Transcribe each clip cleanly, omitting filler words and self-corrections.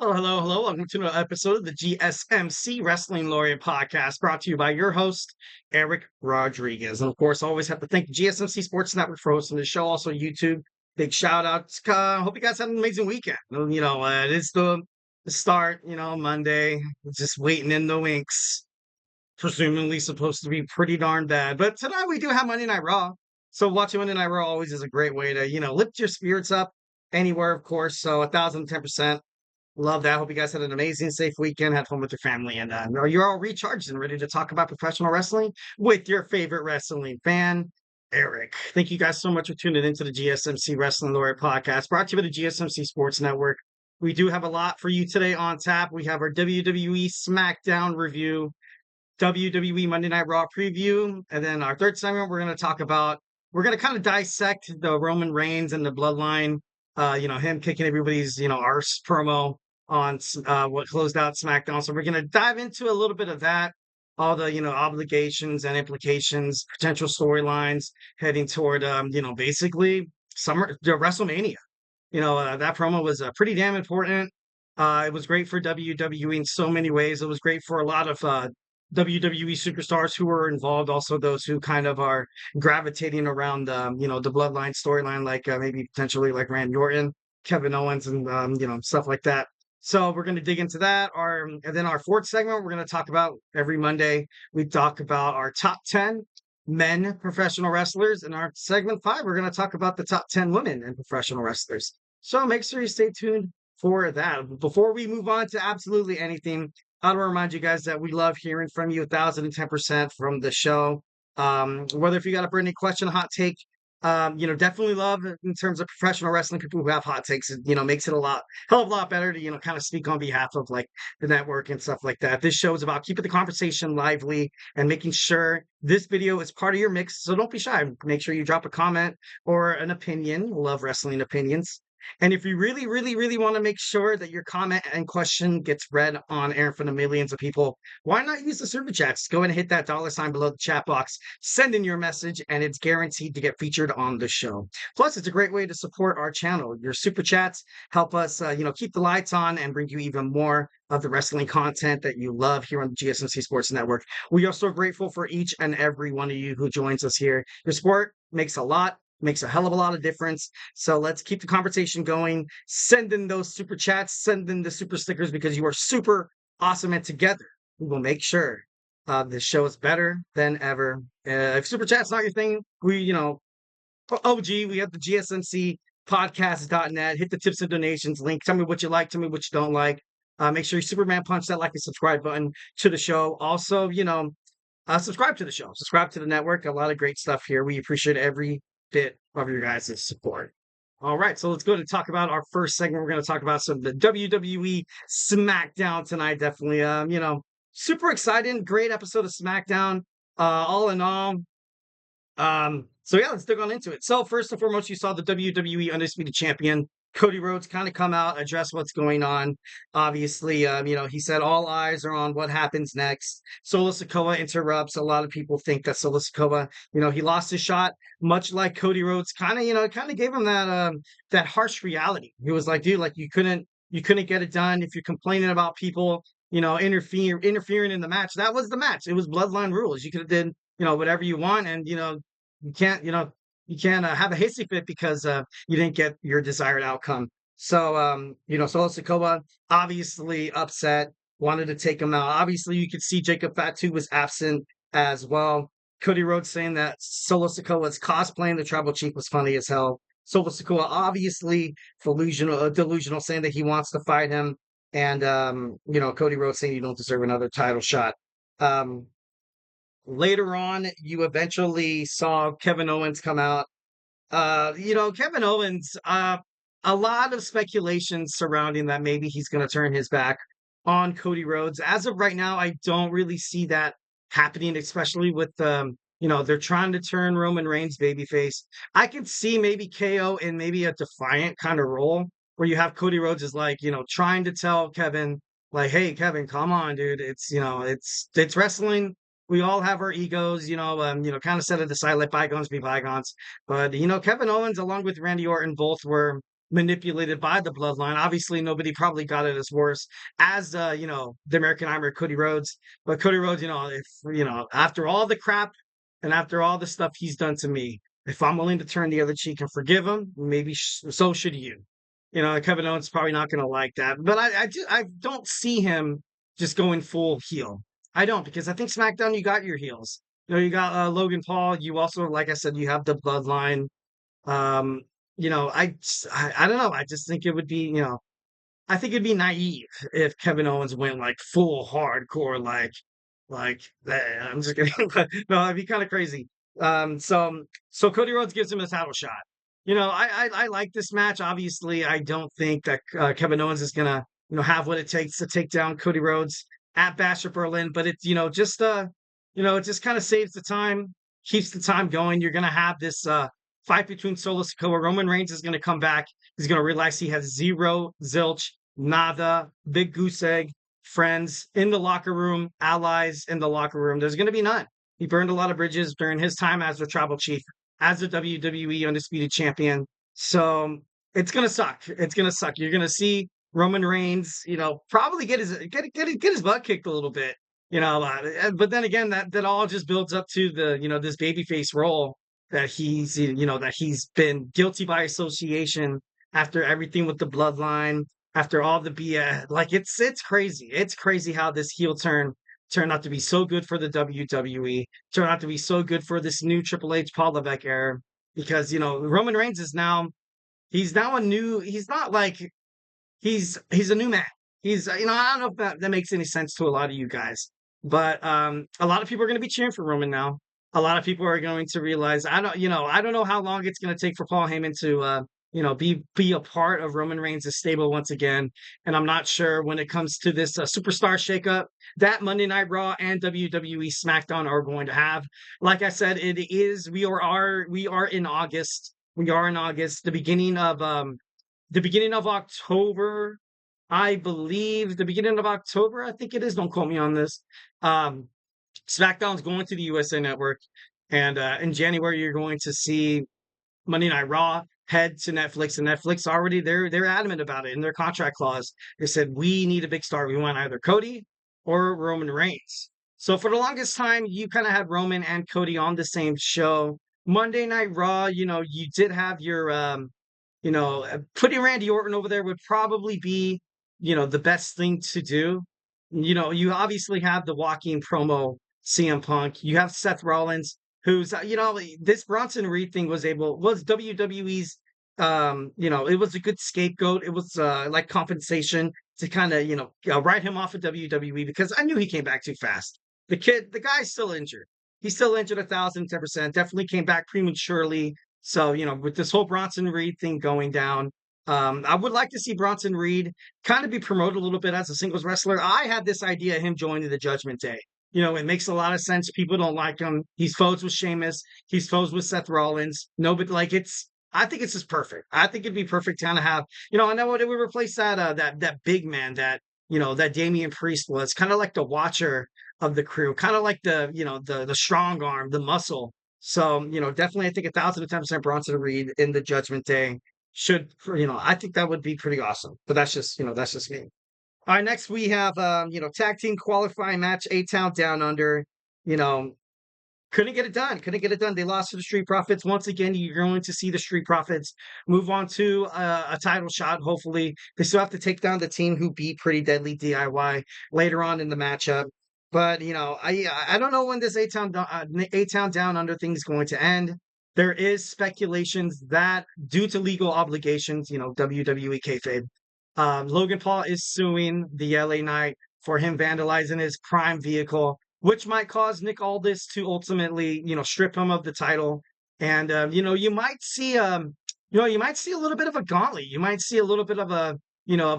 Hello. Welcome to another episode of the GSMC Wrestling Laureate podcast brought to you by your host, Eric Rodriguez. And of course, always have to thank the GSMC Sports Network for hosting the show. Also, YouTube. Big shout out. Hope you guys had an amazing weekend. It is the start, Monday. Just waiting in the winks. Presumably supposed to be pretty darn bad. But tonight we do have Monday Night Raw. So watching Monday Night Raw always is a great way to, lift your spirits up anywhere, of course. So 1,010%. Love that. Hope you guys had an amazing, safe weekend, had fun with your family, and you're all recharged and ready to talk about professional wrestling with your favorite wrestling fan, Eric. Thank you guys so much for tuning into the GSMC Wrestling Laureate podcast, brought to you by the GSMC Sports Network. We do have a lot for you today on tap. We have our WWE Smackdown review, WWE Monday Night Raw preview, and then our third segment, we're going to kind of dissect the Roman Reigns and the Bloodline, him kicking everybody's, arse promo on what closed out SmackDown. So we're going to dive into a little bit of that, all the, obligations and implications, potential storylines heading toward, basically WrestleMania. That promo was pretty damn important. It was great for WWE in so many ways. It was great for a lot of WWE superstars who were involved, also those who kind of are gravitating around, the Bloodline storyline, like maybe potentially like Randy Orton, Kevin Owens, and stuff like that. So we're going to dig into that. And then our fourth segment, we're going to talk about every Monday. We talk about our top 10 men professional wrestlers. In our segment 5, we're going to talk about the top 10 women and professional wrestlers. So make sure you stay tuned for that. Before we move on to absolutely anything, I want to remind you guys that we love hearing from you 1,010% from the show. Whether if you got a burning question, hot take, definitely love in terms of professional wrestling, people who have hot takes, makes it hell of a lot better to, kind of speak on behalf of like the network and stuff like that. This show is about keeping the conversation lively and making sure this video is part of your mix. So don't be shy. Make sure you drop a comment or an opinion. Love wrestling opinions. And if you really, really, really want to make sure that your comment and question gets read on air in front of millions of people, why not use the super chats? Go ahead and hit that $sign below the chat box, send in your message, and it's guaranteed to get featured on the show. Plus, it's a great way to support our channel. Your super chats help us, keep the lights on and bring you even more of the wrestling content that you love here on the GSMC Sports Network. We are so grateful for each and every one of you who joins us here. Your support makes a hell of a lot of difference. So let's keep the conversation going. Send in those super chats, send in the super stickers because you are super awesome. And together we will make sure the show is better than ever. If super chat's not your thing, OG, we have the GSMC podcast.net. Hit the tips and donations link. Tell me what you like. Tell me what you don't like. Make sure you Superman punch that like and subscribe button to the show. Also, subscribe to the show. Subscribe to the network. A lot of great stuff here. We appreciate every bit of your guys' support. All right, so let's go to talk about our first segment. We're going to talk about some of the WWE Smackdown tonight. Definitely, super exciting. Great episode of Smackdown. All in all, so yeah, let's dig on into it. So first and foremost, you saw the WWE Undisputed Champion Cody Rhodes kind of come out, address what's going on. Obviously, he said all eyes are on what happens next. Solo Sikoa interrupts. A lot of people think that Solo Sikoa, he lost his shot, much like Cody Rhodes. Kind of gave him that harsh reality. He was like, dude, like you couldn't get it done if you're complaining about people, interfering in the match. That was the match. It was Bloodline rules. You could have did, whatever you want, and you can't have a hissy fit because you didn't get your desired outcome. So, Solo Sikoa obviously upset, wanted to take him out. Obviously, you could see Jacob Fatu was absent as well. Cody Rhodes saying that Solo Sikoa's cosplaying the Tribal Chief was funny as hell. Solo Sikoa obviously delusional, saying that he wants to fight him. And, Cody Rhodes saying you don't deserve another title shot. Later on, you eventually saw Kevin Owens come out. Kevin Owens, a lot of speculation surrounding that maybe he's going to turn his back on Cody Rhodes. As of right now, I don't really see that happening, especially with, they're trying to turn Roman Reigns babyface. I could see maybe KO in maybe a defiant kind of role where you have Cody Rhodes is like, trying to tell Kevin, like, hey, Kevin, come on, dude. It's wrestling. We all have our egos, kind of set it aside, let bygones be bygones. But, Kevin Owens, along with Randy Orton, both were, manipulated by the bloodline. Obviously, nobody probably got it as worse as the American Nightmare Cody Rhodes. But Cody Rhodes, if after all the crap and after all the stuff he's done to me, if I'm willing to turn the other cheek and forgive him, maybe so should you. Kevin Owens is probably not going to like that, but I don't see him just going full heel. I don't, because I think SmackDown, you got your heels. You got Logan Paul. You also, like I said, you have the Bloodline. Um, I don't know. I just think it would be, I think it'd be naive if Kevin Owens went like full hardcore, I'm just kidding. But no, it'd be kind of crazy. So Cody Rhodes gives him a title shot. I like this match. Obviously, I don't think that Kevin Owens is gonna have what it takes to take down Cody Rhodes at Bash at Berlin. But it's it just kind of saves the time, keeps the time going. You're gonna have this fight between Solo Sikoa. Roman Reigns is gonna come back. He's gonna realize he has zero, zilch, nada, big goose egg friends in the locker room, allies in the locker room. There's gonna be none. He burned a lot of bridges during his time as the tribal chief, as the WWE Undisputed Champion. So it's gonna suck. It's gonna suck. You're gonna see Roman Reigns, probably get his butt kicked a little bit. But then again, that all just builds up to the this babyface role that he's been guilty by association after everything with the bloodline, after all the BS. Like it's crazy. It's crazy how this heel turn turned out to be so good for the WWE, turned out to be so good for this new Triple H Paul Levesque era, because Roman Reigns is now he's not like he's a new man. He's I don't know if that makes any sense to a lot of you guys, but a lot of people are going to be cheering for Roman now. A lot of people are going to realize I don't know how long it's going to take for Paul Heyman to be a part of Roman Reigns' stable once again. And I'm not sure when it comes to this superstar shakeup that Monday Night Raw and WWE Smackdown are going to have. Like I said, we are in August. We are in August, the beginning of October. I believe the beginning of October, I think it is. Don't quote me on this. SmackDown's going to the USA Network, and in January you're going to see Monday Night Raw head to Netflix, and Netflix already they're adamant about it in their contract clause. They said we need a big star. We want either Cody or Roman Reigns. So for the longest time, you kind of had Roman and Cody on the same show. Monday Night Raw, you did have your putting Randy Orton over there would probably be the best thing to do. You obviously have the walking promo CM Punk. You have Seth Rollins, who's this Bronson Reed thing was WWE's it was a good scapegoat. It was like compensation to kind of write him off of WWE, because I knew he came back too fast. The guy's still injured. He's still injured 1,010%. Definitely came back prematurely. So with this whole Bronson Reed thing going down, I would like to see Bronson Reed kind of be promoted a little bit as a singles wrestler. I had this idea of him joining the Judgment Day. It makes a lot of sense. People don't like him. He's foes with Sheamus. He's foes with Seth Rollins. No, but I think it's just perfect. I think it'd be perfect to kind of have, I know it would replace that big man that Damian Priest was, kind of like the watcher of the crew, kind of like the strong arm, the muscle. So, definitely I think 1,010% Bronson Reed in the Judgment Day I think that would be pretty awesome. But that's just me. All right, next we have tag team qualifying match, A-Town Down Under. Couldn't get it done. Couldn't get it done. They lost to the Street Profits. Once again, you're going to see the Street Profits move on to a title shot, hopefully. They still have to take down the team who beat Pretty Deadly DIY later on in the matchup. But, I don't know when this A-Town Down Under thing is going to end. There is speculations that due to legal obligations, WWE kayfabe, Logan Paul is suing the LA Knight for him vandalizing his Prime vehicle, which might cause Nick Aldis to ultimately, strip him of the title. And you might see a little bit of a gauntlet. You might see a little bit of a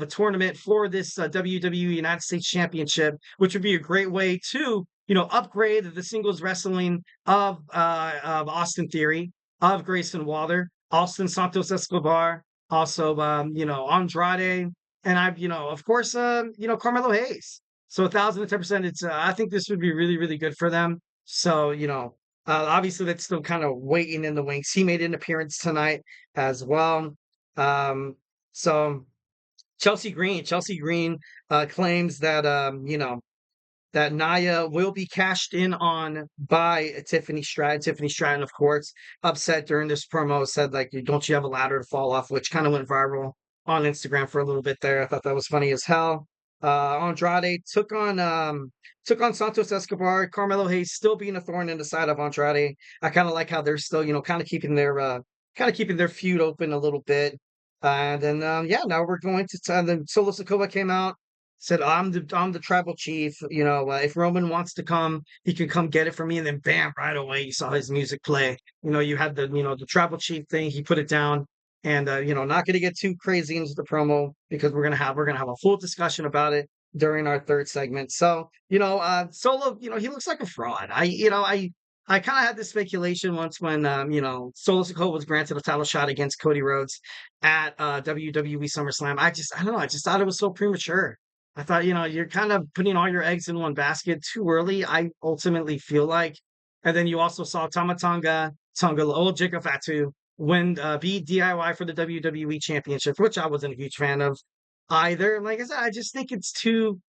tournament for this WWE United States Championship, which would be a great way to upgrade the singles wrestling of Austin Theory, of Grayson Waller, Austin Santos Escobar, also Andrade, and of course Carmelo Hayes. So 1,010%. It's I think this would be really, really good for them. So obviously that's still kind of waiting in the wings. He made an appearance tonight as well. So Chelsea Green claims that that Nia will be cashed in on by Tiffany Stratton. Tiffany Stratton, of course, upset during this promo, said like, "Don't you have a ladder to fall off?" Which kind of went viral on Instagram for a little bit there. I thought that was funny as hell. Andrade took on Santos Escobar. Carmelo Hayes still being a thorn in the side of Andrade. I kind of like how they're still, kind of keeping their feud open a little bit. And then yeah, now we're going to and then Solo Sikoa came out, said, I'm the tribal chief. If Roman wants to come, he can come get it from me." And then bam, right away you saw his music play. You had the tribal chief thing. He put it down, and not going to get too crazy into the promo because we're gonna have a full discussion about it during our third segment. So Solo, he looks like a fraud. I kind of had this speculation once when Solo Sikoa was granted a title shot against Cody Rhodes at WWE SummerSlam. I don't know, I just thought it was so premature. I thought, you're kind of putting all your eggs in one basket too early, I ultimately feel like. And then you also saw Tonga old Jacob Fatu win beat DIY for the WWE Championship, which I wasn't a huge fan of either. Like I said, I just think it's too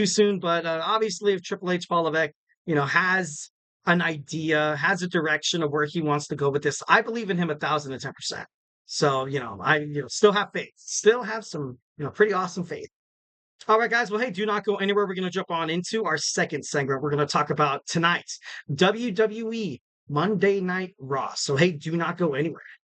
soon. But obviously, if Triple H Palovek, has an idea, has a direction of where he wants to go with this, I believe in him 1,010%. So, I still have faith, still have some pretty awesome faith. All right, guys. Well, hey, do not go anywhere. We're going to jump on into our second segment. We're going to talk about tonight's WWE Monday Night Raw. So, hey, do not go anywhere.